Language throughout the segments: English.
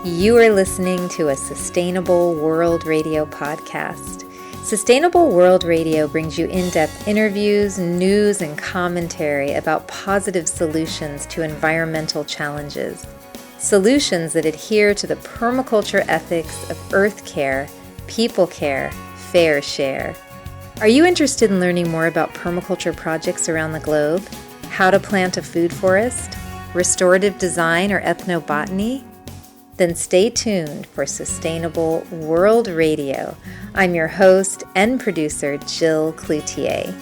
You are listening to a Sustainable World Radio podcast. Sustainable World Radio brings you in-depth interviews, news, and commentary about positive solutions to environmental challenges. Solutions that adhere to the permaculture ethics of earth care, people care, fair share. Are you interested in learning more about permaculture projects around the globe? How to plant a food forest? Restorative design or ethnobotany? Then stay tuned for Sustainable World Radio. I'm your host and producer, Jill Cloutier.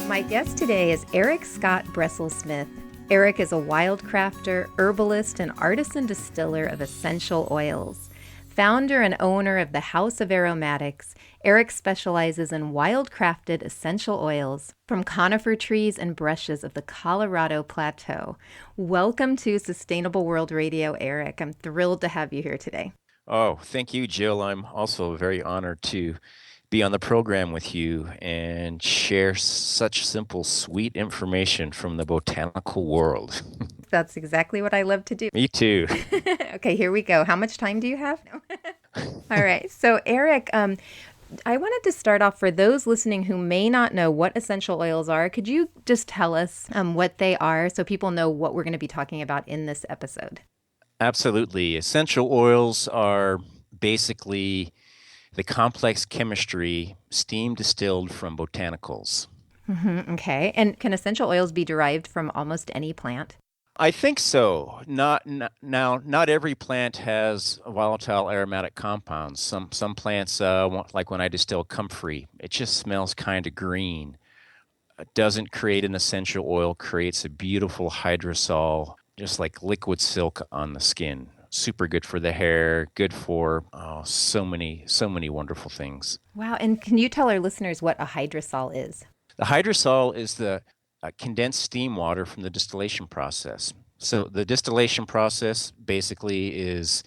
My guest today is Scott Bresselsmith. Eric is a wildcrafter, herbalist, and artisan distiller of essential oils. Founder and owner of the House of Aromatics, Eric specializes in wildcrafted essential oils from conifer trees and brushes of the Colorado Plateau. Welcome to Sustainable World Radio, Eric. I'm thrilled to have you here today. Oh, thank you, Jill. I'm also very honored to be on the program with you and share such simple, sweet information from the botanical world. That's exactly what I love to do. Me too. Okay, here we go. How much time do you have? All right. So, Eric, I wanted to start off for those listening who may not know what essential oils are. Could you just tell us what they are so people know what we're going to be talking about in this episode? Absolutely. Essential oils are basically the complex chemistry steam distilled from botanicals. Mm-hmm, okay. And can essential oils be derived from almost any plant? I think so. Not every plant has volatile aromatic compounds. Some plants, like when I distill comfrey, it just smells kind of green. It doesn't create an essential oil, creates a beautiful hydrosol, just like liquid silk on the skin. Super good for the hair, good for so many wonderful things. Wow. And can you tell our listeners what a hydrosol is? The hydrosol is the condensed steam water from the distillation process. So the distillation process basically is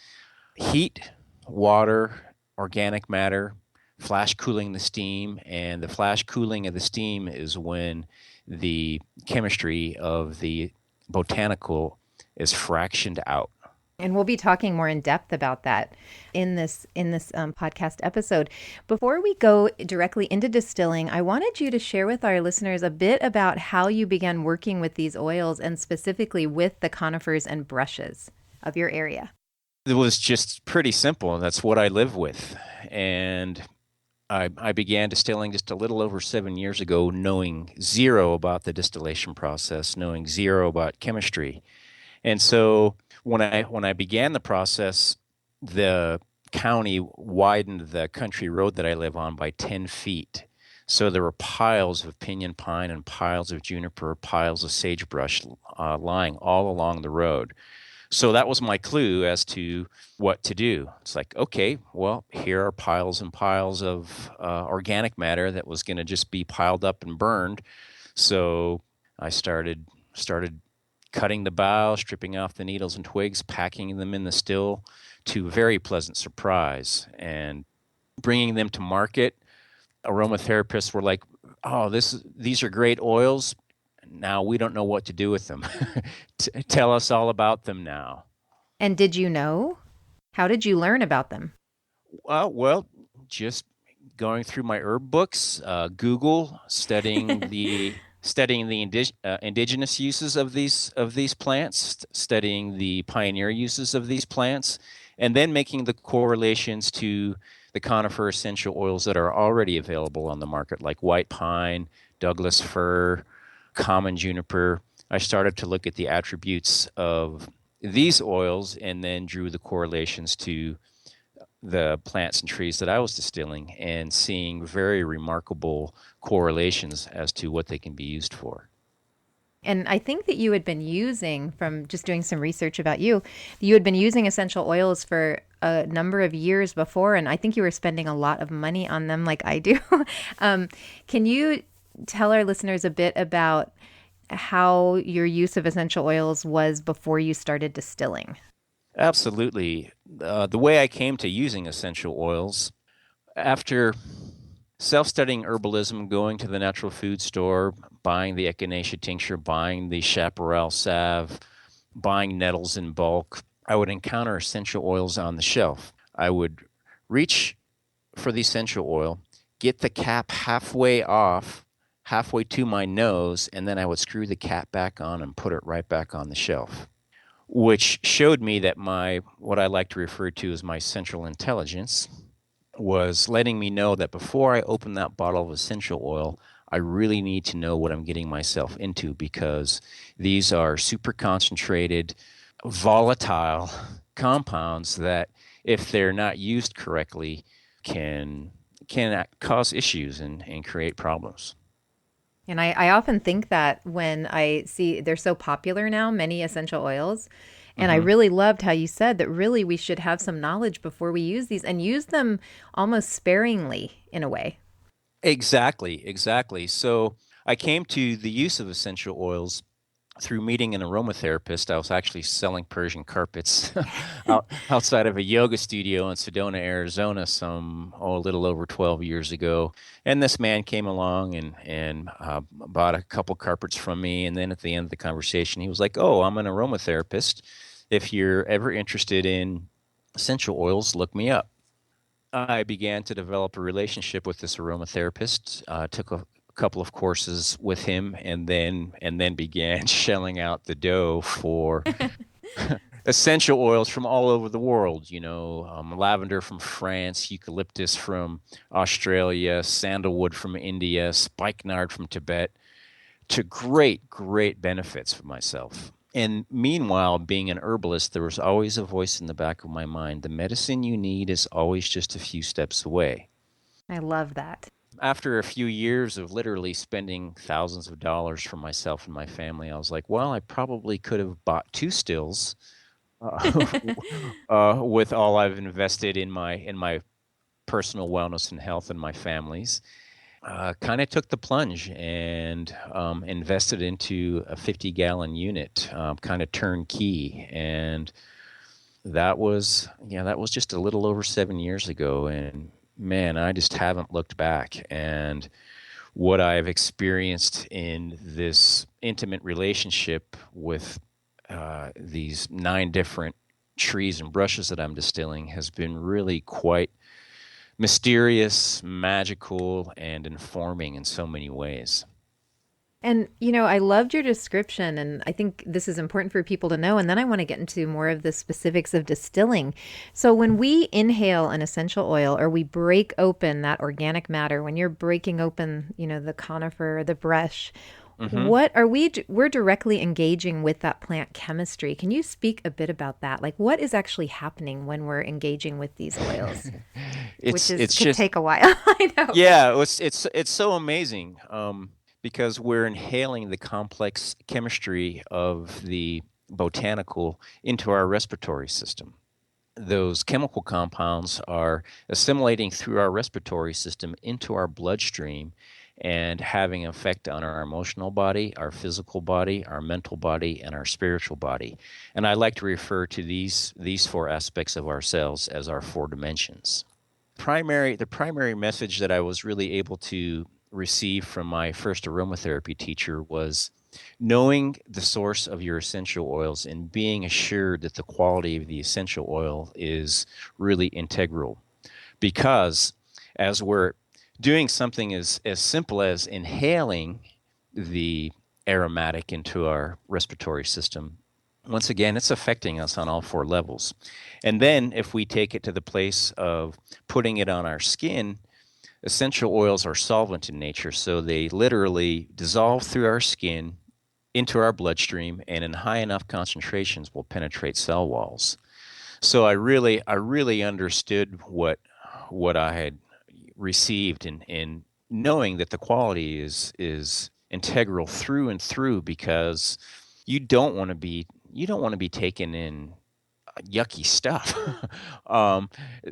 heat, water, organic matter, flash cooling the steam, and the flash cooling of the steam is when the chemistry of the botanical is fractioned out. And we'll be talking more in depth about that in this podcast episode. Before we go directly into distilling, I wanted you to share with our listeners a bit about how you began working with these oils and specifically with the conifers and brushes of your area. It was just pretty simple. That's what I live with. And I began distilling just a little over 7 years ago, knowing zero about the distillation process, knowing zero about chemistry. And so when I began the process, the county widened the country road that I live on by 10 feet. So there were piles of Pinon Pine and piles of Juniper, piles of sagebrush lying all along the road. So that was my clue as to what to do. It's like, okay, well, here are piles and piles of organic matter that was going to just be piled up and burned. So I started cutting the boughs, stripping off the needles and twigs, packing them in the still, to a very pleasant surprise, and bringing them to market. Aromatherapists were like, "Oh, these are great oils. Now we don't know what to do with them. Tell us all about them now." And did you know? How did you learn about them? Well, just going through my herb books, Google, studying the indigenous uses of these plants, studying the pioneer uses of these plants, and then making the correlations to the conifer essential oils that are already available on the market, like white pine, Douglas fir, common juniper. I started to look at the attributes of these oils and then drew the correlations to the plants and trees that I was distilling and seeing very remarkable correlations as to what they can be used for. And I think that you had been using, from just doing some research about you had been using essential oils for a number of years before, and I think you were spending a lot of money on them like I do. Can you tell our listeners a bit about how your use of essential oils was before you started distilling? Absolutely. The way I came to using essential oils, after self-studying herbalism, going to the natural food store, buying the echinacea tincture, buying the chaparral salve, buying nettles in bulk, I would encounter essential oils on the shelf. I would reach for the essential oil, get the cap halfway off, halfway to my nose, and then I would screw the cap back on and put it right back on the shelf, which showed me that my, what I like to refer to as my central intelligence, was letting me know that before I open that bottle of essential oil, I really need to know what I'm getting myself into, because these are super concentrated, volatile compounds that, if they're not used correctly, can cause issues and create problems. And I often think that when I see they're so popular now, many essential oils. And I Mm-hmm. really loved how you said that really we should have some knowledge before we use these and use them almost sparingly in a way. Exactly, exactly. So I came to the use of essential oils through meeting an aromatherapist. I was actually selling Persian carpets outside of a yoga studio in Sedona, Arizona, a little over 12 years ago. And this man came along and bought a couple carpets from me. And then at the end of the conversation, he was like, "Oh, I'm an aromatherapist. If you're ever interested in essential oils, look me up." I began to develop a relationship with this aromatherapist. Took a couple of courses with him, and then began shelling out the dough for essential oils from all over the world. Lavender from France, eucalyptus from Australia, sandalwood from India, spikenard from Tibet, to great, great benefits for myself. And meanwhile, being an herbalist, there was always a voice in the back of my mind. The medicine you need is always just a few steps away. I love that. After a few years of literally spending thousands of dollars for myself and my family, I was like, well, I probably could have bought two stills uh, with all I've invested in my personal wellness and health and my family's. Kind of took the plunge and invested into a 50-gallon unit, kind of turnkey, and that was just a little over 7 years ago, and man, I just haven't looked back. And what I've experienced in this intimate relationship with these 9 different trees and brushes that I'm distilling has been really quite mysterious, magical, and informing in so many ways. And, I loved your description, and I think this is important for people to know. And then I want to get into more of the specifics of distilling. So, when we inhale an essential oil or we break open that organic matter, when you're breaking open, the conifer or the brush, Hmm. what are we're directly engaging with that plant chemistry. Can you speak a bit about that? Like, what is actually happening when we're engaging with these oils, which It's could just take a while. I know. yeah, it's so amazing, because we're inhaling the complex chemistry of the botanical into our respiratory system. Those chemical compounds are assimilating through our respiratory system into our bloodstream and having an effect on our emotional body, our physical body, our mental body, and our spiritual body. And I like to refer to these 4 aspects of ourselves as our 4 dimensions. The primary message that I was really able to receive from my first aromatherapy teacher was knowing the source of your essential oils and being assured that the quality of the essential oil is really integral. Because as we're doing something as simple as inhaling the aromatic into our respiratory system, once again, it's affecting us on all 4 levels. And then if we take it to the place of putting it on our skin, essential oils are solvent in nature, so they literally dissolve through our skin into our bloodstream, and in high enough concentrations will penetrate cell walls. So I really understood what I had received, in knowing that the quality is integral through and through, because you don't want to be you don't want to be taking in yucky stuff. um,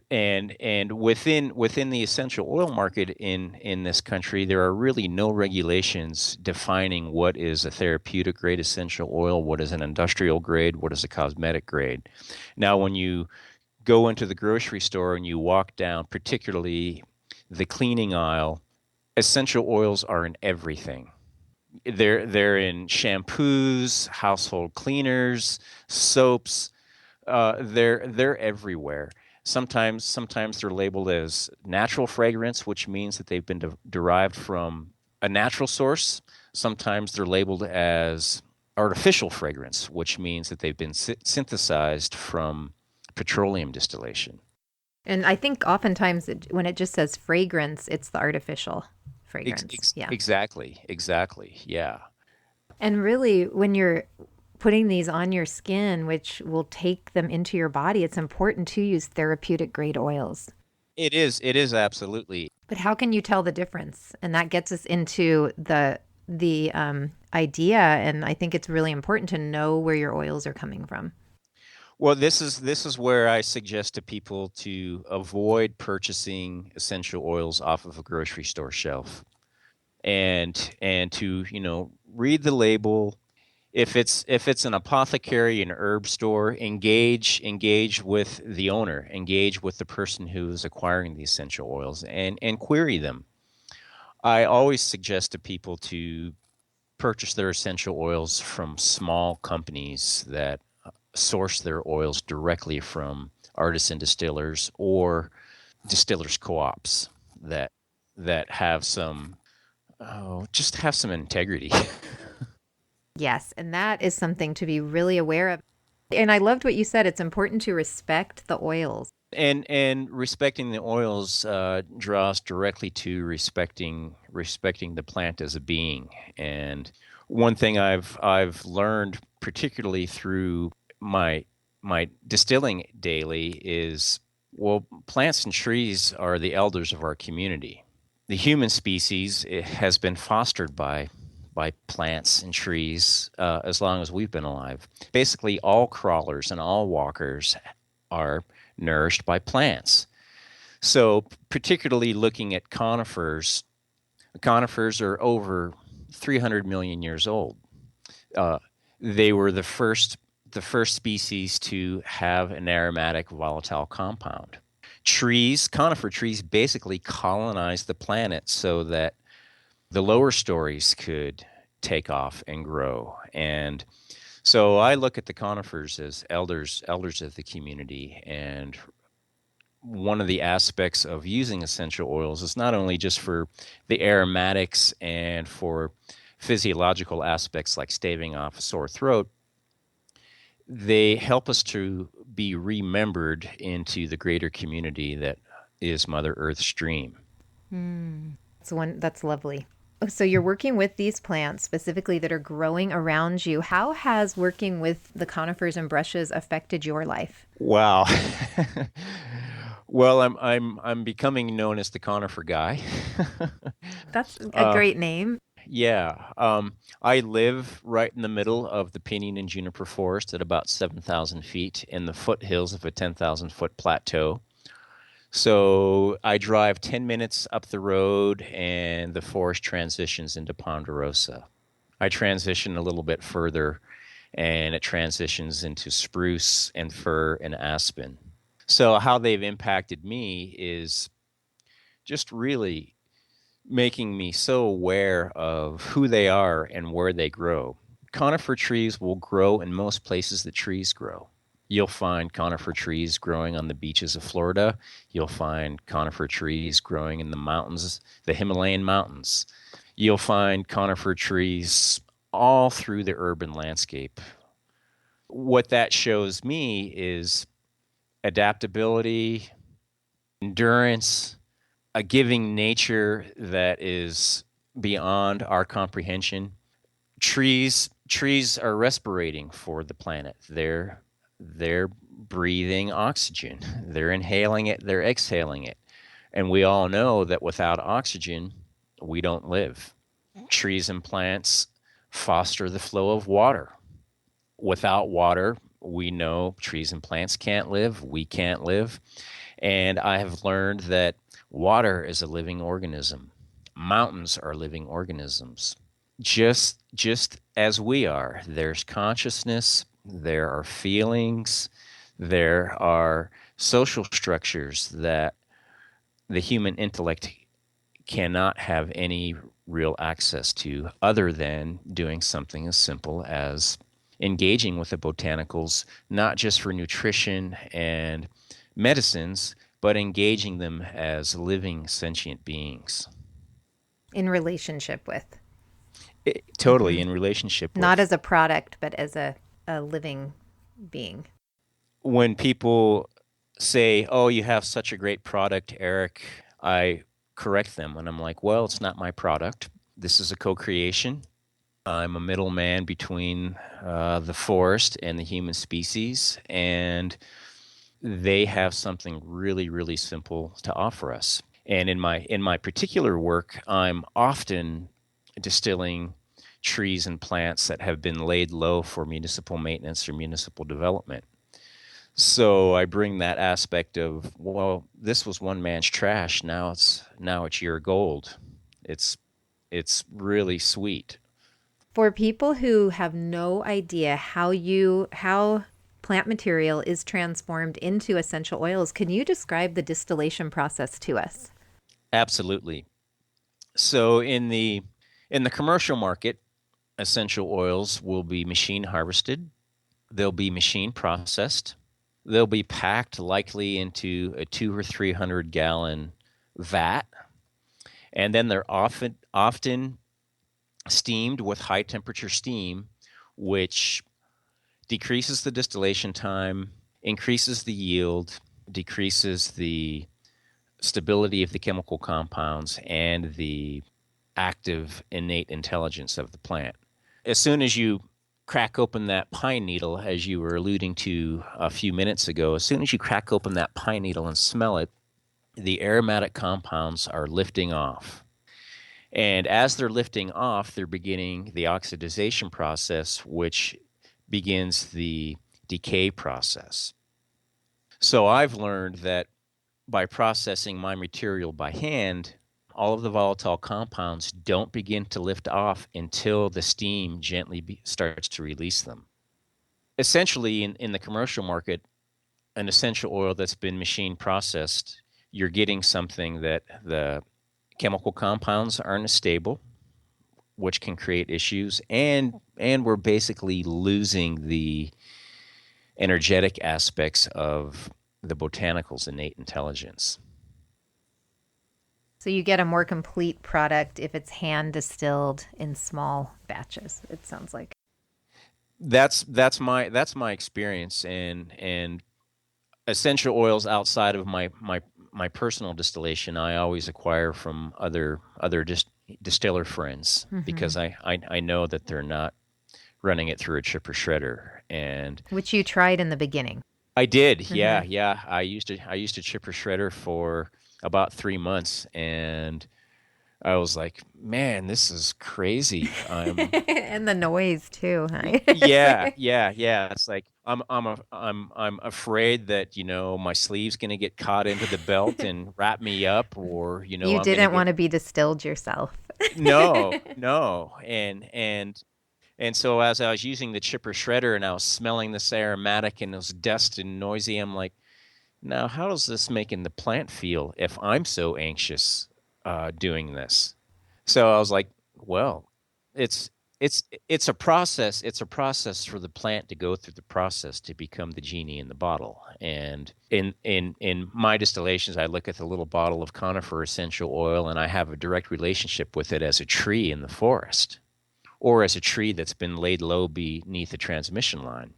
and within the essential oil market in this country, there are really no regulations defining what is a therapeutic grade essential oil, what is an industrial grade, what is a cosmetic grade. Now, when you go into the grocery store and you walk down, particularly the cleaning aisle, essential oils are in everything. They're in shampoos, household cleaners, soaps. They're everywhere. Sometimes they're labeled as natural fragrance, which means that they've been derived from a natural source. Sometimes they're labeled as artificial fragrance, which means that they've been synthesized from petroleum distillation. And I think oftentimes when it just says fragrance, it's the artificial fragrance. Yeah. Exactly. Yeah. And really, when you're putting these on your skin, which will take them into your body, it's important to use therapeutic grade oils. It is absolutely. But how can you tell the difference? And that gets us into the idea. And I think it's really important to know where your oils are coming from. Well, this is where I suggest to people to avoid purchasing essential oils off of a grocery store shelf, and to read the label. If it's an apothecary, an herb store, engage with the owner, engage with the person who is acquiring the essential oils, and query them. I always suggest to people to purchase their essential oils from small companies that source their oils directly from artisan distillers or distillers co-ops that have some just have some integrity. Yes, and that is something to be really aware of. And I loved what you said. It's important to respect the oils. And respecting the oils draws directly to respecting the plant as a being. And one thing I've learned, particularly through my distilling daily, is, well, plants and trees are the elders of our community. The human species has been fostered by plants and trees as long as we've been alive. Basically, all crawlers and all walkers are nourished by plants. So, particularly looking at conifers, conifers are over 300 million years old. They were the first species to have an aromatic volatile compound. Conifer trees basically colonized the planet so that the lower stories could take off and grow. And so I look at the conifers as elders of the community. And one of the aspects of using essential oils is not only just for the aromatics and for physiological aspects like staving off a sore throat, they help us to be remembered into the greater community that is Mother Earth's dream. That's lovely. So you're working with these plants specifically that are growing around you. How has working with the conifers and brushes affected your life? Wow. Well, I'm becoming known as the conifer guy. That's a great name. Yeah. I live right in the middle of the Pinon and Juniper forest at about 7,000 feet in the foothills of a 10,000-foot plateau. So I drive 10 minutes up the road and the forest transitions into ponderosa. I transition a little bit further and it transitions into spruce and fir and aspen. So how they've impacted me is just really making me so aware of who they are and where they grow. Conifer trees will grow in most places that trees grow. You'll find conifer trees growing on the beaches of Florida. You'll find conifer trees growing in the mountains, the Himalayan mountains. You'll find conifer trees all through the urban landscape. What that shows me is adaptability, endurance, a giving nature that is beyond our comprehension. Trees are respirating for the planet. They're breathing oxygen. They're inhaling it, they're exhaling it. And we all know that without oxygen, we don't live. Trees and plants foster the flow of water. Without water, we know trees and plants can't live, we can't live. And I have learned that water is a living organism. Mountains are living organisms. Just as we are. There's consciousness, there are feelings, there are social structures that the human intellect cannot have any real access to other than doing something as simple as engaging with the botanicals, not just for nutrition and medicines, but engaging them as living sentient beings. In relationship with. Totally in relationship with. Not as a product, but as a living being. When people say, "Oh, you have such a great product, Eric," I correct them and I'm like, "Well, it's not my product. This is a co-creation. I'm a middleman between the forest and the human species, and they have something really, really simple to offer us." And in my particular work, I'm often distilling trees and plants that have been laid low for municipal maintenance or municipal development. So I bring that aspect of, well, this was one man's trash. Now it's your gold. It's really sweet. For people who have no idea how plant material is transformed into essential oils, can you describe the distillation process to us? Absolutely. So in the commercial market, essential oils will be machine harvested. They'll be machine processed. They'll be packed likely into a 200 or 300 gallon vat, and then they're often steamed with high temperature steam, which decreases the distillation time, increases the yield, decreases the stability of the chemical compounds, and the active innate intelligence of the plant. As soon as you crack open that pine needle, as you were alluding to a few minutes ago, as soon as you crack open that pine needle and smell it, the aromatic compounds are lifting off. And as they're lifting off, they're beginning the oxidization process, which begins the decay process. So I've learned that by processing my material by hand, all of the volatile compounds don't begin to lift off until the steam gently starts to release them. Essentially, in the commercial market, an essential oil that's been machine processed, you're getting something that the chemical compounds aren't as stable, which can create issues, and we're basically losing the energetic aspects of the botanicals' innate intelligence. So you get a more complete product if it's hand distilled in small batches, it sounds like. That's my experience, and essential oils outside of my personal distillation, I always acquire from other distiller friends, because I know that they're not running it through a chipper shredder, and which you tried in the beginning. I did, yeah. I used a chipper shredder for about 3 months, and I was like, man, this is crazy. And the noise too, huh? Yeah. It's like I'm afraid that my sleeve's gonna get caught into the belt and wrap me up, or you didn't want to be distilled yourself. No, and so as I was using the chipper shredder and I was smelling this aromatic and it was dust and noisy, I'm like, now how does this making the plant feel if I'm so anxious doing this? So I was like, well, it's a process. It's a process for the plant to go through the process to become the genie in the bottle. And in my distillations, I look at the little bottle of conifer essential oil, and I have a direct relationship with it as a tree in the forest, or as a tree that's been laid low beneath a transmission line.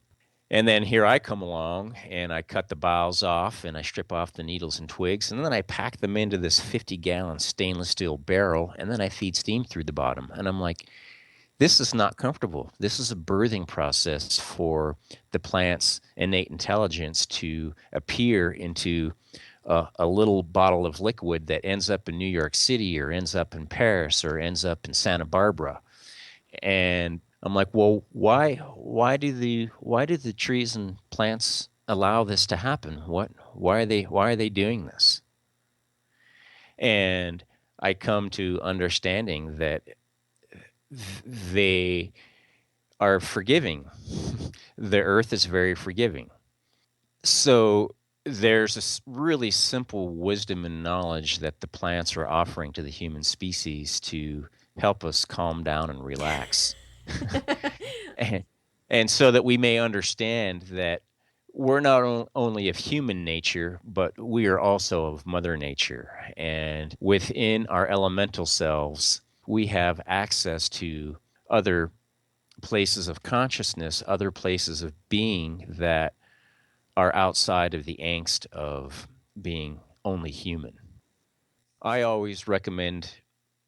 And then here I come along and I cut the boughs off and I strip off the needles and twigs, and then I pack them into this 50-gallon stainless steel barrel, and then I feed steam through the bottom. And I'm like, this is not comfortable. This is a birthing process for the plant's innate intelligence to appear into a little bottle of liquid that ends up in New York City, or ends up in Paris, or ends up in Santa Barbara. And I'm like, well, why do the trees and plants allow this to happen? Why are they doing this? And I come to understanding that they are forgiving. The earth is very forgiving. So there's really simple wisdom and knowledge that the plants are offering to the human species to help us calm down and relax. and, and so that we may understand that we're not only of human nature, but we are also of Mother Nature. And within our elemental selves, we have access to other places of consciousness, other places of being that are outside of the angst of being only human. I always recommend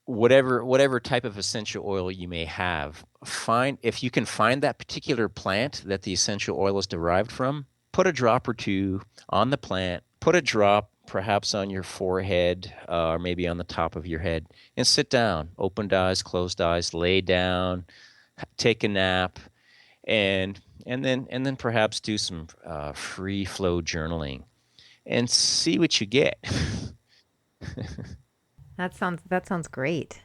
whatever type of essential oil you may have, find if you can find that particular plant that the essential oil is derived from, put a drop or two on the plant, put a drop perhaps on your forehead or maybe on the top of your head, and sit down, opened eyes, closed eyes, lay down, take a nap, and then perhaps do some free flow journaling and see what you get. That sounds great.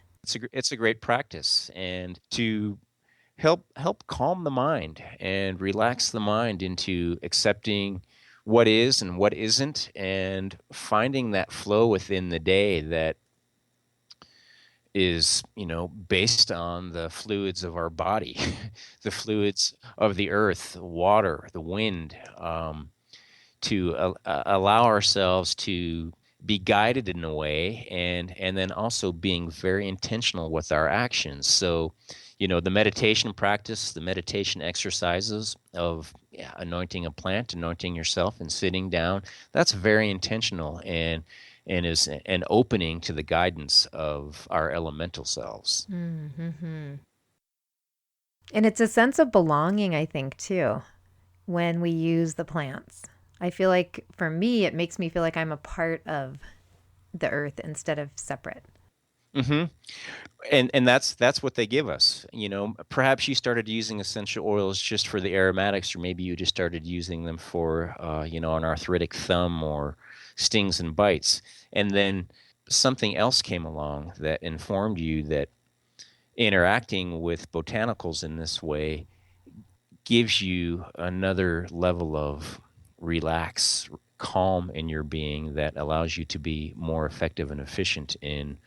It's a great practice, and to help calm the mind and relax the mind into accepting what is and what isn't, and finding that flow within the day that is, based on the fluids of our body, the fluids of the earth, the water, the wind, to allow ourselves to be guided in a way, and then also being very intentional with our actions. So, the meditation practice, the meditation exercises of anointing a plant, anointing yourself, and sitting down, that's very intentional and is an opening to the guidance of our elemental selves. Mm-hmm. And it's a sense of belonging, I think, too, when we use the plants. I feel like, for me, it makes me feel like I'm a part of the earth instead of separate. Mm-hmm. And that's what they give us. Perhaps you started using essential oils just for the aromatics, or maybe you just started using them for, an arthritic thumb or stings and bites. And then something else came along that informed you that interacting with botanicals in this way gives you another level of calm in your being that allows you to be more effective and efficient in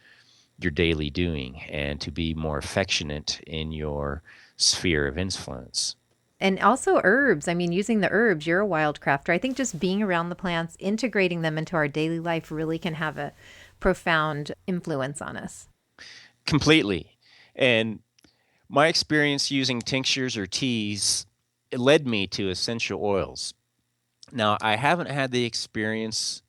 your daily doing, and to be more affectionate in your sphere of influence. And also herbs. I mean, using the herbs, you're a wildcrafter. I think just being around the plants, integrating them into our daily life really can have a profound influence on us. Completely. And my experience using tinctures or teas, it led me to essential oils. Now, I haven't had the experience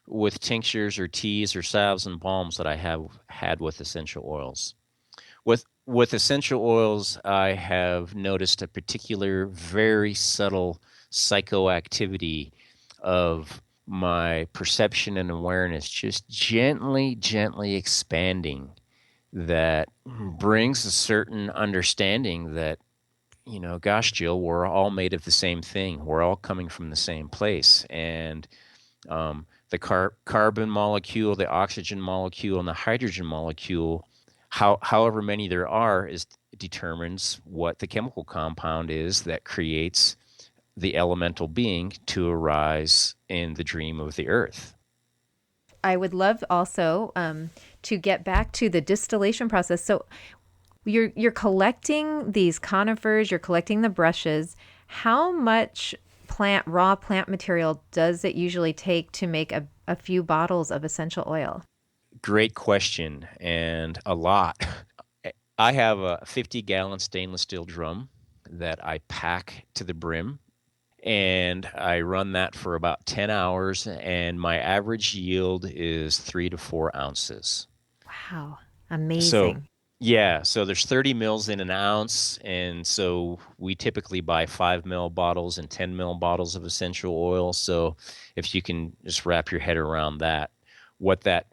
with tinctures or teas or salves and balms that I have had with essential oils. With essential oils, I have noticed a particular very subtle psychoactivity of my perception and awareness just gently expanding, that brings a certain understanding that, gosh, Jill, we're all made of the same thing. We're all coming from the same place. And the carbon molecule, the oxygen molecule, and the hydrogen molecule, however many there are, determines what the chemical compound is that creates the elemental being to arise in the dream of the earth. I would love also to get back to the distillation process. So you're collecting these conifers, you're collecting the brushes. How much raw plant material does it usually take to make a few bottles of essential oil? Great question, and a lot. I have a 50-gallon stainless steel drum that I pack to the brim, and I run that for about 10 hours, and my average yield is 3 to 4 ounces. Wow, amazing. So there's 30 mils in an ounce, and so we typically buy 5 mil bottles and 10 mil bottles of essential oil. So if you can just wrap your head around that, what that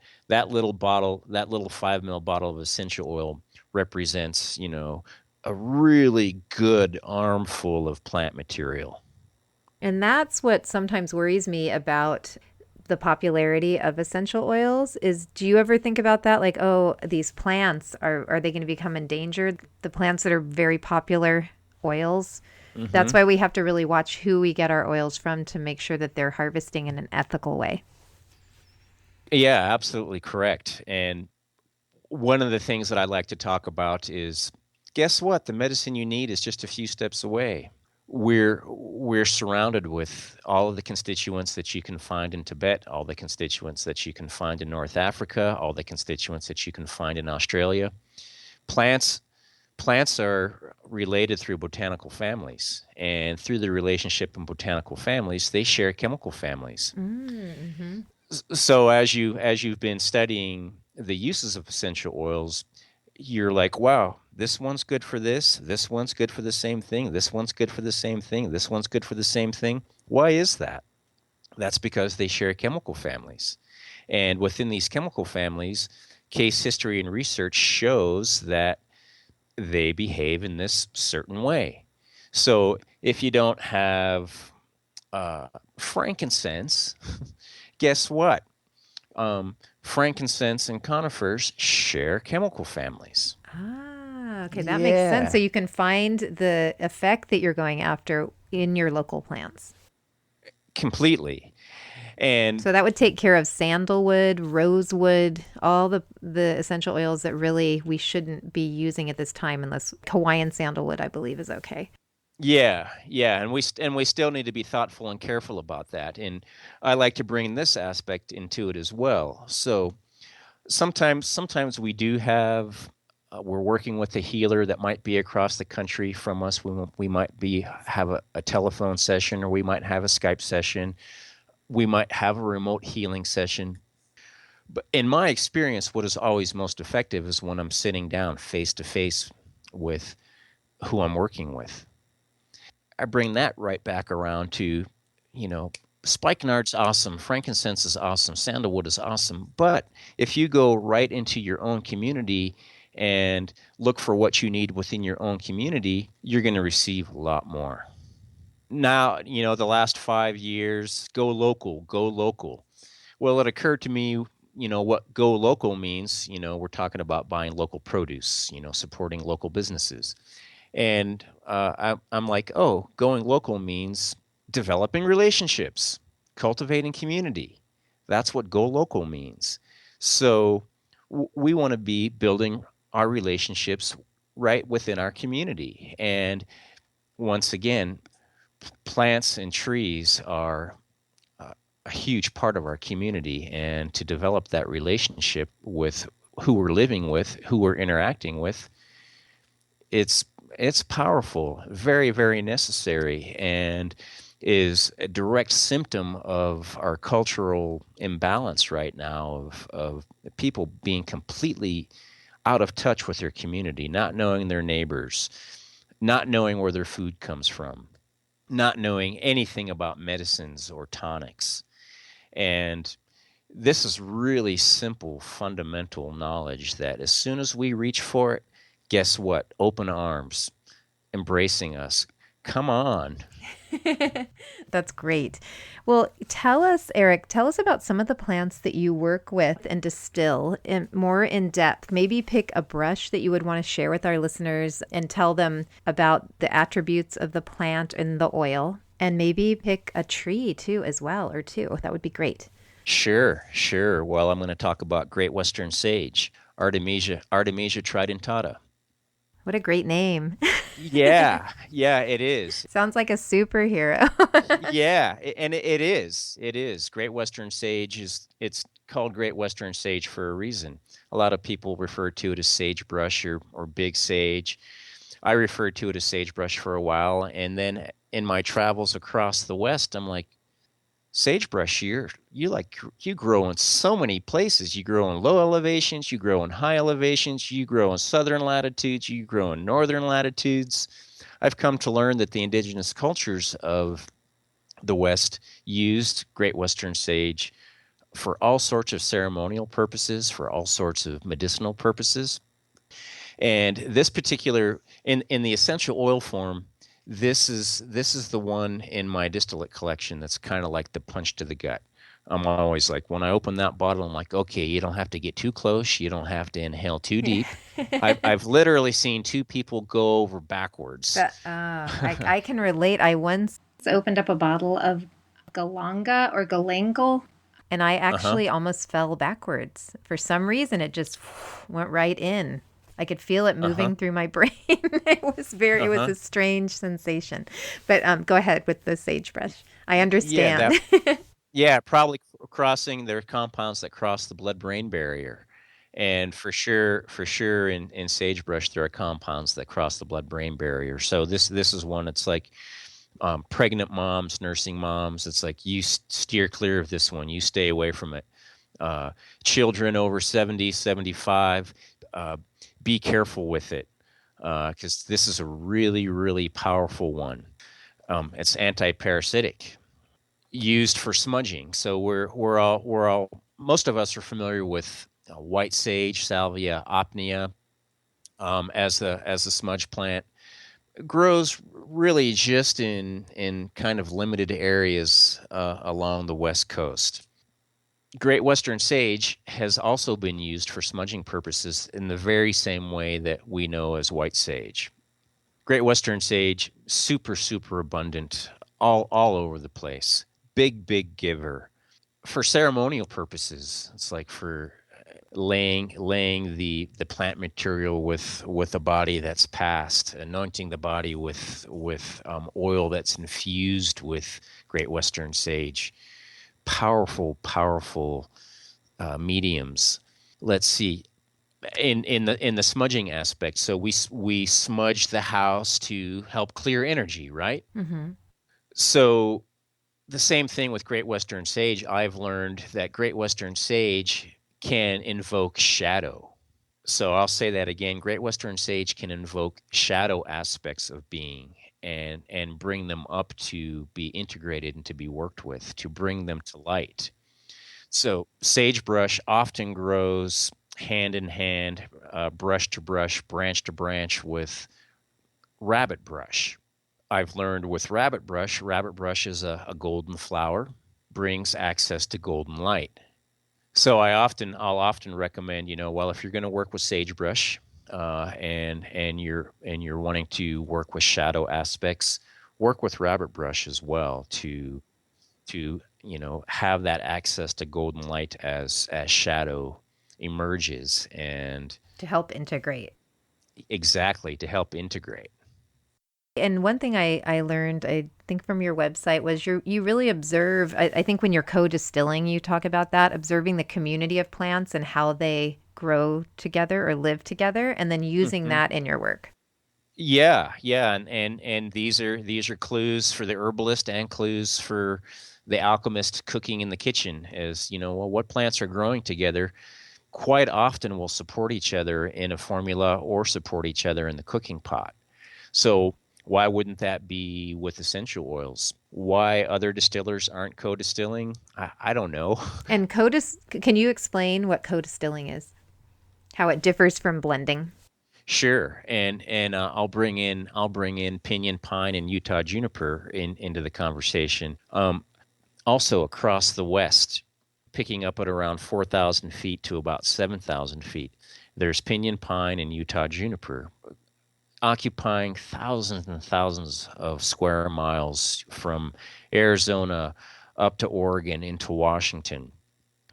little 5 mil bottle of essential oil represents, a really good armful of plant material. And that's what sometimes worries me about the popularity of essential oils is, do you ever think about that? Like, oh, these plants, are they going to become endangered? The plants that are very popular oils, That's Hmm. why we have to really watch who we get our oils from to make sure that they're harvesting in an ethical way. Yeah, absolutely correct. And one of the things that I like to talk about is, guess what? The medicine you need is just a few steps away. We're surrounded with all of the constituents that you can find in Tibet, all the constituents that you can find in North Africa, all the constituents that you can find in Australia. Plants plants are related through botanical families, and through the relationship in botanical families, they share chemical families. Mm-hmm. So as you've been studying the uses of essential oils, you're like, wow, this one's good for this one's good for the same thing, this one's good for the same thing, this one's good for the same thing. Why is that? That's because they share chemical families. And within these chemical families, case history and research shows that they behave in this certain way. So if you don't have frankincense, guess what? Frankincense and conifers share chemical families. Ah, okay, that makes sense. So Yeah, you can find the effect that you're going after in your local plants. completely. And So that would take care of sandalwood, rosewood, all the essential oils that really we shouldn't be using at this time unless Hawaiian sandalwood, I believe, is okay. yeah, and we still need to be thoughtful and careful about that. And I like to bring this aspect into it as well. So sometimes we do have we're working with a healer that might be across the country from us. We might be have a telephone session, or we might have a Skype session. We might have a remote healing session. But in my experience, what is always most effective is when I'm sitting down face to face with who I'm working with. I bring that right back around to, you know, spikenard's awesome, frankincense is awesome, sandalwood is awesome. But if you go right into your own community and look for what you need within your own community, you're going to receive a lot more. Now, the last 5 years, go local, go local. Well, it occurred to me, what go local means. We're talking about buying local produce, supporting local businesses. And I'm like, oh, going local means developing relationships, cultivating community. That's what go local means. So we want to be building our relationships right within our community. And once again, plants and trees are a huge part of our community. And to develop that relationship with who we're living with, who we're interacting with, it's powerful, very, very necessary, and is a direct symptom of our cultural imbalance right now of people being completely out of touch with their community, not knowing their neighbors, not knowing where their food comes from, not knowing anything about medicines or tonics. And this is really simple, fundamental knowledge that as soon as we reach for it, guess what? Open arms, embracing us. Come on. That's great. Well, tell us, Eric, tell us about some of the plants that you work with and distill more in depth. Maybe pick a brush that you would want to share with our listeners and tell them about the attributes of the plant and the oil. And maybe pick a tree too, as well, or two. That would be great. Sure, sure. Well, I'm going to talk about great western sage, Artemesia tridentata. What a great name. Yeah, yeah, it is. Sounds like a superhero. Yeah, and it is. It is. Great Western Sage it's called Great Western Sage for a reason. A lot of people refer to it as sagebrush or big sage. I referred to it as sagebrush for a while, and then in my travels across the West, I'm like, sagebrush, you grow in so many places. You grow in low elevations, you grow in high elevations, you grow in southern latitudes, you grow in northern latitudes. I've come to learn that the indigenous cultures of the West used great western sage for all sorts of ceremonial purposes, for all sorts of medicinal purposes. And this particular in the essential oil form, this is the one in my distillate collection that's kind of like the punch to the gut. I'm always like, when I open that bottle, I'm like, okay, you don't have to get too close. You don't have to inhale too deep. I've literally seen two people go over backwards. I can relate. I once opened up a bottle of Galanga or Galangal, and I Uh-huh. actually almost fell backwards. For some reason, it just went right in. I could feel it Uh-huh. moving through my brain. It was Uh-huh. a strange sensation. But go ahead with the sagebrush. I Yeah, understand. probably crossing there are compounds that cross the blood-brain barrier. And for sure in sagebrush there are compounds that cross the blood-brain barrier. So this is one. It's like pregnant moms, nursing moms. It's like you steer clear of this one. You stay away from it. Uh, Children over 70, 75, be careful with it because this is a really, really powerful one. It's anti-parasitic, used for smudging. So we're all most of us are familiar with white sage, Salvia opnea, as a smudge plant. It grows really just in kind of limited areas along the west coast. Great Western sage has also been used for smudging purposes in the very same way that we know as white sage. Great Western sage, super, super abundant all over the place. Big giver. For ceremonial purposes, it's like for laying the plant material with a body that's passed, anointing the body with oil that's infused with Great Western sage. Powerful mediums. Let's see. In the smudging aspect, so we smudge the house to help clear energy, right? Hmm. So the same thing with Great Western sage. I've learned that Great Western sage can invoke shadow. So I'll say that again. Great Western sage can invoke shadow aspects of being and bring them up to be integrated and to be worked with, to bring them to light. So sagebrush often grows hand in hand, brush to brush, branch to branch with rabbit brush. I've learned with rabbit brush is a golden flower, brings access to golden light. So I'll often recommend, well, if you're going to work with sagebrush, and you're wanting to work with shadow aspects, work with rabbit brush as well to have that access to golden light as shadow emerges, and To help integrate. exactly to help integrate. And one thing I learned, I think from your website, was you really observe. I think when you're co-distilling, you talk about that, observing the community of plants and how they grow together or live together, and then using Hmm. that in your work. Yeah, and these are clues for the herbalist and clues for the alchemist cooking in the kitchen. As well, what plants are growing together quite often will support each other in a formula or support each other in the cooking pot. So why wouldn't that be with essential oils? Why other distillers aren't co-distilling? I don't know. And can you explain what co-distilling is? How it differs from blending? Sure, and I'll bring in Pinon Pine and Utah Juniper into the conversation. Also across the West, picking up at around 4,000 feet to about 7,000 feet, there's Pinon Pine and Utah Juniper, occupying thousands and thousands of square miles from Arizona up to Oregon into Washington.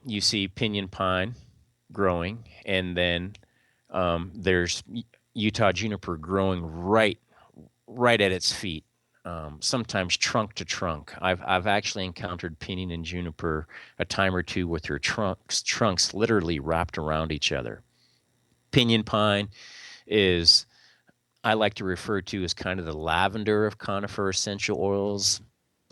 You see Pinon Pine growing, and then there's Utah Juniper growing right at its feet. Sometimes trunk to trunk. I've actually encountered Pinon and Juniper a time or two with their trunks literally wrapped around each other. Pinon Pine is I like to refer to as kind of the lavender of conifer essential oils.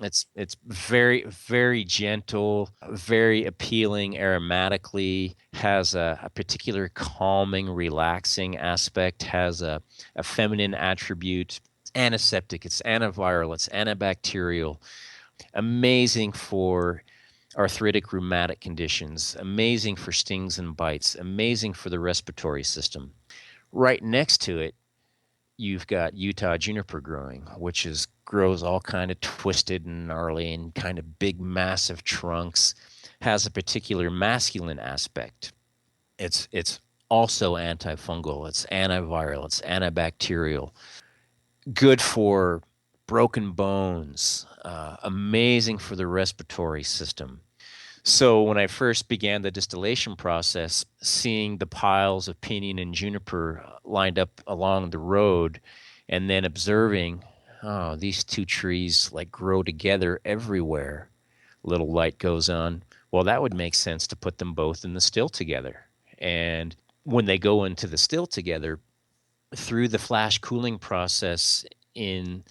It's very gentle, very appealing aromatically, has a particular calming, relaxing aspect, has a feminine attribute. It's antiseptic, it's antiviral, it's antibacterial, amazing for arthritic rheumatic conditions, amazing for stings and bites, amazing for the respiratory system. Right next to it, you've got Utah juniper growing, which is grows all kind of twisted and gnarly and kind of big, massive trunks. has a particular masculine aspect. It's also antifungal, it's antiviral, it's antibacterial, good for broken bones, amazing for the respiratory system. So when I first began the distillation process, seeing the piles of Pinon and Juniper lined up along the road, and then observing, oh, these two trees like grow together everywhere. Little light goes on. Well, that would make sense to put them both in the still together. And when they go into the still together, through the flash cooling process in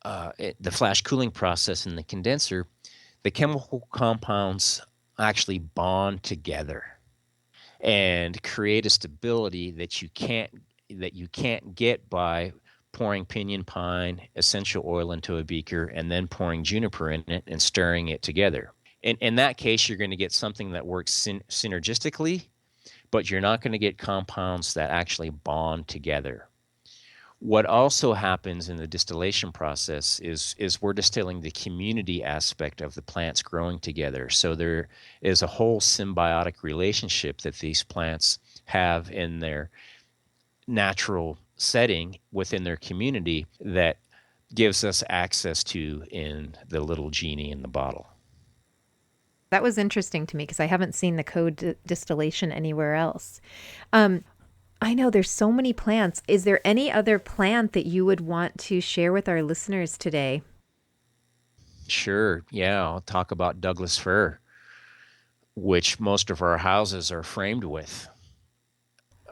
the condenser, the chemical compounds actually bond together and create a stability that you can't get by pouring Pinon Pine essential oil into a beaker and then pouring Juniper in it and stirring it together. In that case, you're going to get something that works synergistically, but you're not going to get compounds that actually bond together. What also happens in the distillation process is we're distilling the community aspect of the plants growing together. So there is a whole symbiotic relationship that these plants have in their natural setting within their community that gives us access to in the little genie in the bottle. That was interesting to me because I haven't seen the code distillation anywhere else. I know there's so many plants. Is there any other plant that you would want to share with our listeners today? Sure. Yeah, I'll talk about Douglas fir, which most of our houses are framed with.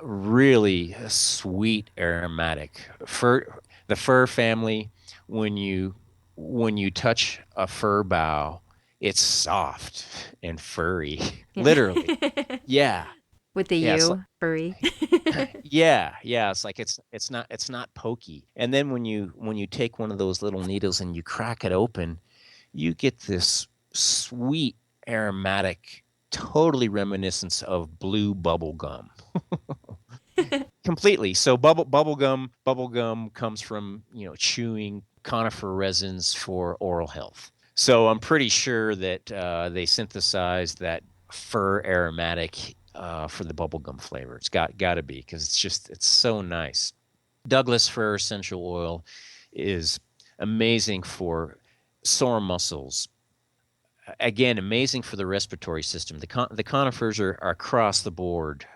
Really sweet aromatic. The fir family, when you touch a fir bough, it's soft and furry. Literally. Yeah. With the Yeah, U, furry. yeah. It's like it's not pokey. And then when you take one of those little needles and you crack it open, you get this sweet aromatic, totally reminiscent of blue bubble gum. Completely. So bubble gum comes from, chewing conifer resins for oral health. So I'm pretty sure that they synthesized that fir aromatic for the bubblegum flavor. It's got to be, because it's so nice. Douglas fir essential oil is amazing for sore muscles. Again, amazing for the respiratory system. The conifers are across the board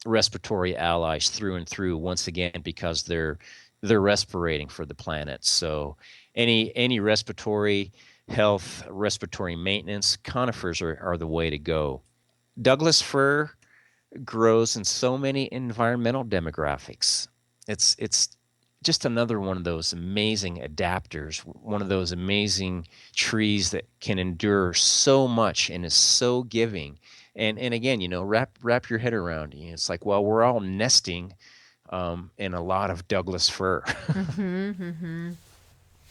respiratory allies through and through. Once again, because they're respirating for the planet. So any respiratory health, respiratory maintenance, conifers are the way to go. Douglas fir grows in so many environmental demographics. It's just another one of those amazing adapters, one of those amazing trees that can endure so much and is so giving. And again, wrap your head around it. It's like, well, we're all nesting in a lot of Douglas fir.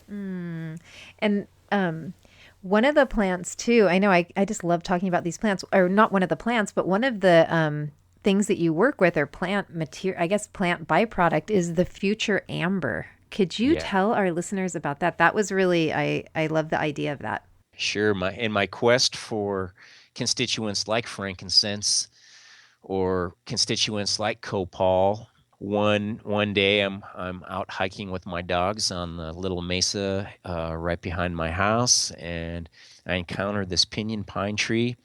And one of the plants too, I know I just love talking about these plants, or not one of the plants, but one of the things that you work with, or plant material, I guess plant byproduct, is the future amber. Could you tell our listeners about that? That was really, I love the idea of that. Sure. In my quest for constituents like frankincense or constituents like copal, one day I'm out hiking with my dogs on the little mesa right behind my house, and I encountered this Pinon Pine tree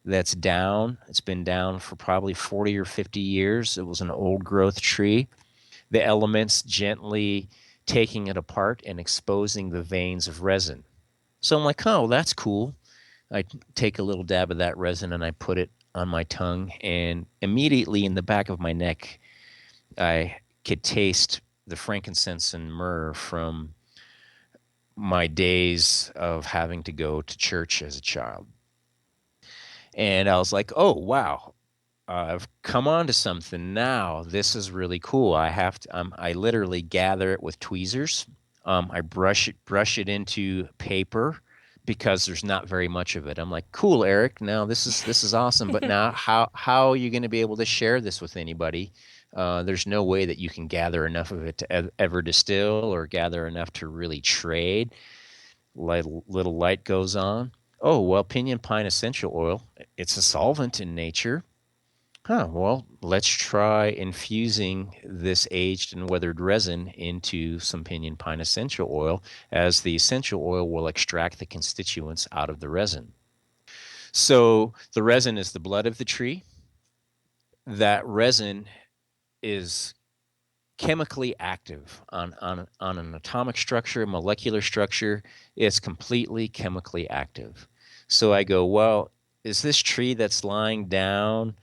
that's down. It's been down for probably 40 or 50 years. It was an old growth tree. The elements gently taking it apart and exposing the veins of resin. So I'm like, oh, that's cool. I take a little dab of that resin and I put it on my tongue, and immediately in the back of my neck, I could taste the frankincense and myrrh from my days of having to go to church as a child. And I was like, oh, wow, I've come on to something now. This is really cool. I literally gather it with tweezers. I brush it into paper because there's not very much of it. I'm like, cool, Eric, now this is awesome. But now how are you going to be able to share this with anybody? There's no way that you can gather enough of it to ever distill or gather enough to really trade. Little light goes on. Oh, well, Pinon Pine essential oil, it's a solvent in nature. Well, let's try infusing this aged and weathered resin into some Pinon Pine essential oil, as the essential oil will extract the constituents out of the resin. So the resin is the blood of the tree. That resin is chemically active on an atomic structure, molecular structure. It's completely chemically active. So I go, well, is this tree that's lying down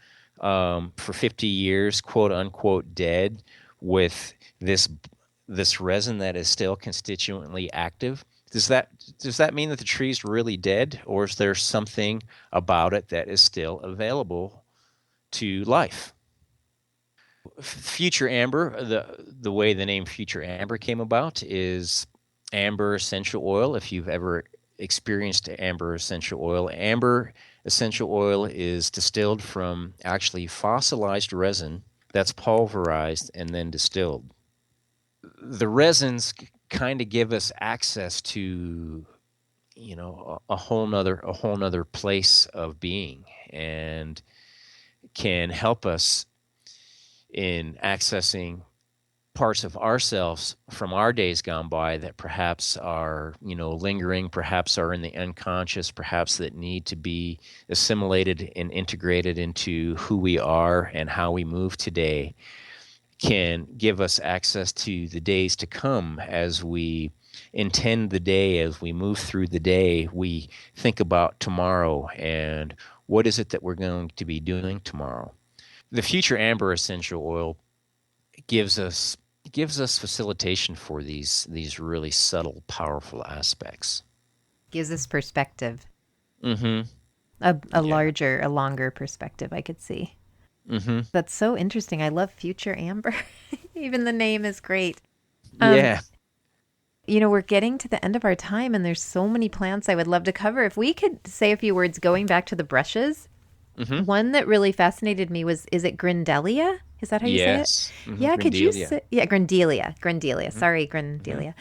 for 50 years, quote unquote, dead with this resin that is still constituently active? Does that mean that the tree's really dead, or is there something about it that is still available to life? Future Amber, the way the name Future Amber came about is amber essential oil. If you've ever experienced amber essential oil is distilled from actually fossilized resin that's pulverized and then distilled. The resins kind of give us access to, a whole nother place of being, and can help us in accessing parts of ourselves from our days gone by that perhaps are, lingering, perhaps are in the unconscious, perhaps that need to be assimilated and integrated into who we are and how we move today, can give us access to the days to come as we intend the day, as we move through the day, we think about tomorrow and what is it that we're going to be doing tomorrow. The Future Amber essential oil gives us facilitation for these really subtle, powerful aspects. Gives us perspective. Mm-hmm. A longer perspective, I could see. Mm-hmm. That's so interesting. I love Future Amber. Even the name is great. Yeah. We're getting to the end of our time, and there's so many plants I would love to cover. If we could say a few words going back to the brushes. Mm-hmm. One that really fascinated me is it Grindelia? Is that how you say it? Mm-hmm. Yeah, could you Grindelia. say, yeah, Grindelia. Mm-hmm. Sorry, Grindelia.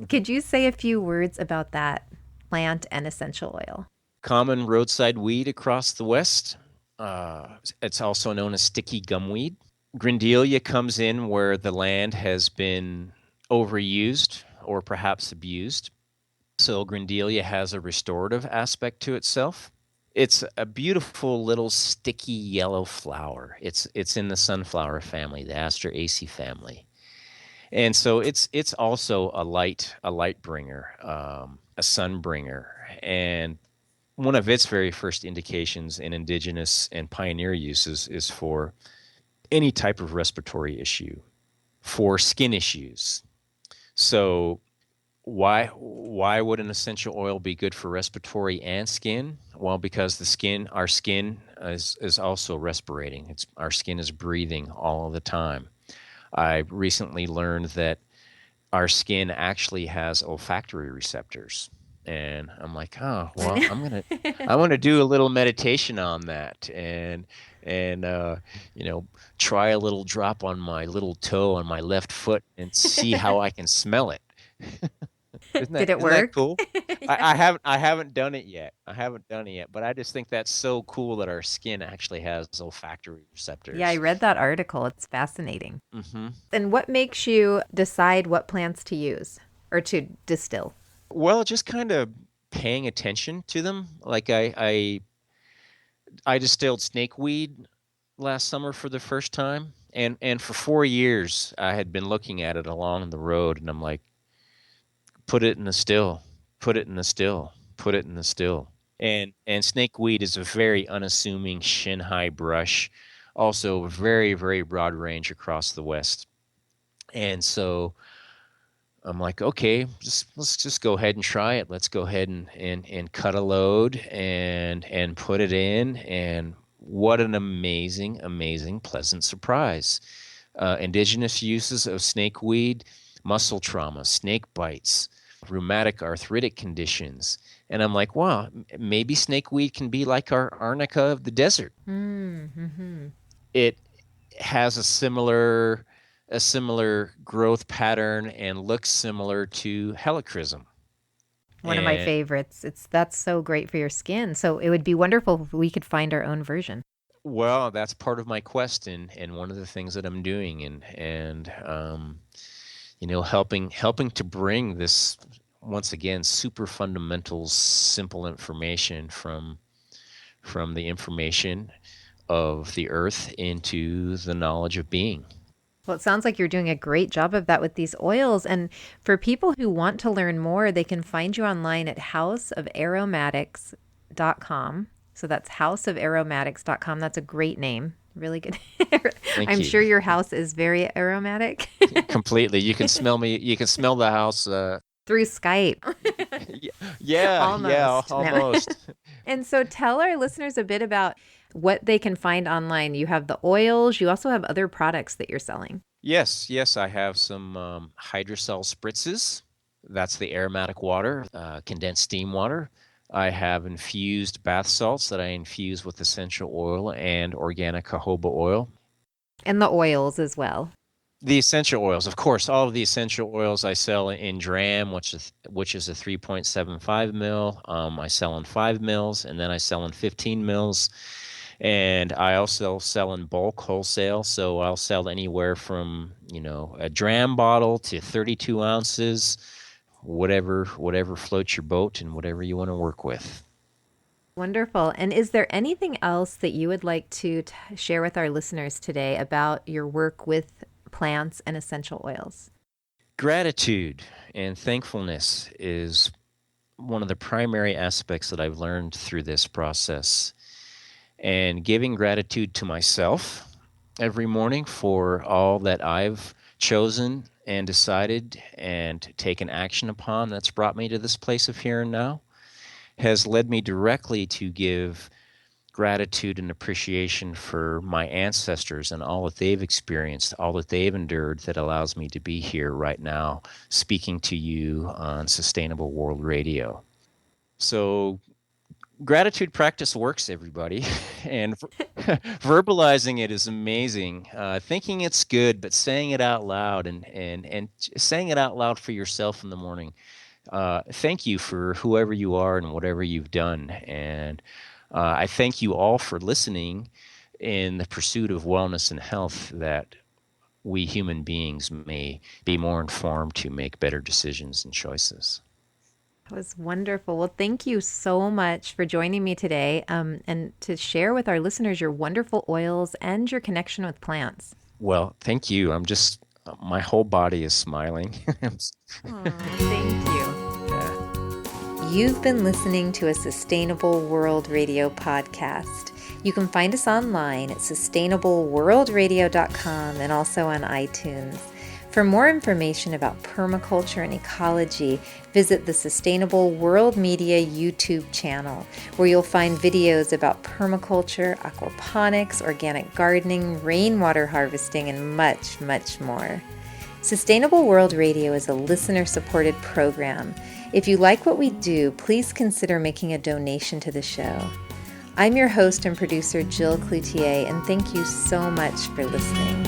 Could you say a few words about that plant and essential oil? Common roadside weed across the West. It's also known as sticky gumweed. Grindelia comes in where the land has been overused or perhaps abused. So Grindelia has a restorative aspect to itself. It's a beautiful little sticky yellow flower. It's in the sunflower family, the Asteraceae family, and so it's also a light bringer, a sun bringer, and one of its very first indications in indigenous and pioneer uses is for any type of respiratory issue, for skin issues. So why would an essential oil be good for respiratory and skin? Well, because our skin is also respirating. Our skin is breathing all the time. I recently learned that our skin actually has olfactory receptors. And I'm like, oh, well, I want to do a little meditation on that, and try a little drop on my little toe on my left foot and see how I can smell it. Did it Isn't that work? cool? Yeah. I haven't done it yet. But I just think that's so cool that our skin actually has olfactory Yeah, I receptors. read that article. It's fascinating. Hmm. And what makes you decide what plants to use or to distill? Well, just kind of paying attention to them. Like I distilled snakeweed last summer for the first time, and for 4 years I had been looking at it along the road, and I'm like, put it in the still, put it in the still, put it in the still. And snakeweed is a very unassuming shin high brush, also very very broad range across the West. And so I'm like, okay, let's just go ahead and try it. Let's go ahead and cut a load and put it in. And what an amazing, amazing, pleasant surprise. Indigenous uses of snakeweed, muscle trauma, snake bites, rheumatic arthritic conditions. And I'm like, wow, maybe snakeweed can be like our arnica of the desert. Mm-hmm. It has a similar growth pattern and looks similar to helichrysum. One of my favorites. That's so great for your skin. So it would be wonderful if we could find our own version. Well, that's part of my quest, and one of the things that I'm doing, and helping to bring this, once again, super fundamental, simple information from the information of the earth into the knowledge of being. Well, it sounds like you're doing a great job of that with these oils. And for people who want to learn more, they can find you online at houseofaromatics.com. So that's houseofaromatics.com. That's a great name. Really good. I'm sure your house is very aromatic. Completely. You can smell me. You can smell the house through Skype. Almost. And so tell our listeners a bit about what they can find online. You have the oils. You also have other products that you're selling. Yes. I have some hydrocell spritzes. That's the aromatic water, condensed steam water. I have infused bath salts that I infuse with essential oil and organic jojoba oil. And the oils as well. The essential oils, of course. All of the essential oils I sell in dram, which is a 3.75 mil. I sell in 5 mils, and then I sell in 15 mils. And I also sell in bulk wholesale, so I'll sell anywhere from a dram bottle to 32 ounces, whatever floats your boat and whatever you want to work with. Wonderful. And is there anything else that you would like to share with our listeners today about your work with plants and essential oils? Gratitude and thankfulness is one of the primary aspects that I've learned through this process. And giving gratitude to myself every morning for all that I've chosen and decided and taken action upon that's brought me to this place of here and now has led me directly to give gratitude and appreciation for my ancestors and all that they've experienced, all that they've endured, that allows me to be here right now speaking to you on Sustainable World Radio. So gratitude practice works, everybody, and verbalizing it is amazing. Thinking it's good, but saying it out loud and saying it out loud for yourself in the morning. Thank you for whoever you are and whatever you've done. And I thank you all for listening in the pursuit of wellness and health, that we human beings may be more informed to make better decisions and choices. That was wonderful. Well, thank you so much for joining me today and to share with our listeners your wonderful oils and your connection with plants. Well, thank you. My whole body is smiling. Thank you. You've been listening to a Sustainable World Radio podcast. You can find us online at sustainableworldradio.com and also on iTunes. For more information about permaculture and ecology, visit the Sustainable World Media YouTube channel, where you'll find videos about permaculture, aquaponics, organic gardening, rainwater harvesting, and much, much more. Sustainable World Radio is a listener-supported program. If you like what we do, please consider making a donation to the show. I'm your host and producer, Jill Cloutier, and thank you so much for listening.